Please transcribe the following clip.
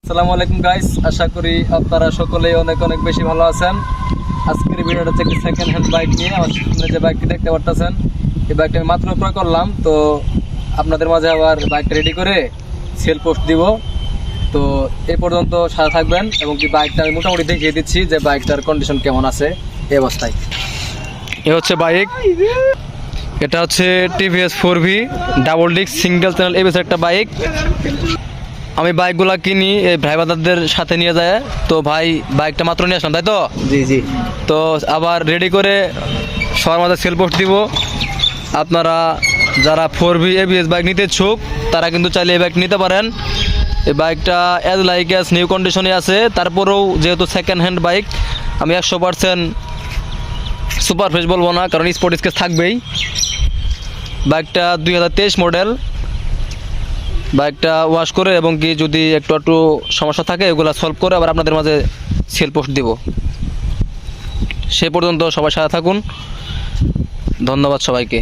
আসসালামু আলাইকুম গাইস, আশা করি আপনারা সকলেই অনেক অনেক বেশি ভালো আছেন। আজকের ভিডিওটা হচ্ছে একটি সেকেন্ড হ্যান্ড বাইক নিয়ে। আমার সামনে যে বাইকটি দেখতে পারতেছেন, এই বাইকটা আমি মাত্র ক্রয় করলাম। তো আপনাদের মাঝে আবার বাইকটা রেডি করে সেল পোস্ট দিব। তো এই পর্যন্ত সাথে থাকবেন এবং কি বাইকটা আমি মোটামুটি দেখিয়ে দিচ্ছি যে বাইকটার কন্ডিশন কেমন আছে এই অবস্থায়। এ হচ্ছে বাইক, এটা হচ্ছে TVS 4V double disc single channel ABS একটা বাইক। আমি বাইকগুলা কিনি এই ভাই বাদারদের সাথে নিয়ে যায়। তো ভাই বাইকটা মাত্র নিয়ে আসলাম, তাই তো? জি জি। তো আবার রেডি করে সবার মাঝে সেল পোস্ট দিব। আপনারা যারা 4V এবিএস বাইক নিতে ইচ্ছুক তারা কিন্তু চাইলে এই বাইক নিতে পারেন। এই বাইকটা অ্যাজ লাইক অ্যাজ নিউ কন্ডিশনে আছে। তারপরেও যেহেতু সেকেন্ড হ্যান্ড বাইক, আমি 100% সুপার ফ্রেশ বলবো না, কারণ স্পোর্ট স্কেচ থাকবেই। বাইকটা 2023 মডেল। বাইকটা ওয়াশ করে এবং কি যদি একটু একটু সমস্যা থাকে এগুলো সলভ করে আবার আপনাদের মাঝে সেল পোস্ট দিব। সে পর্যন্ত সবাই সাথে থাকুন। ধন্যবাদ সবাইকে।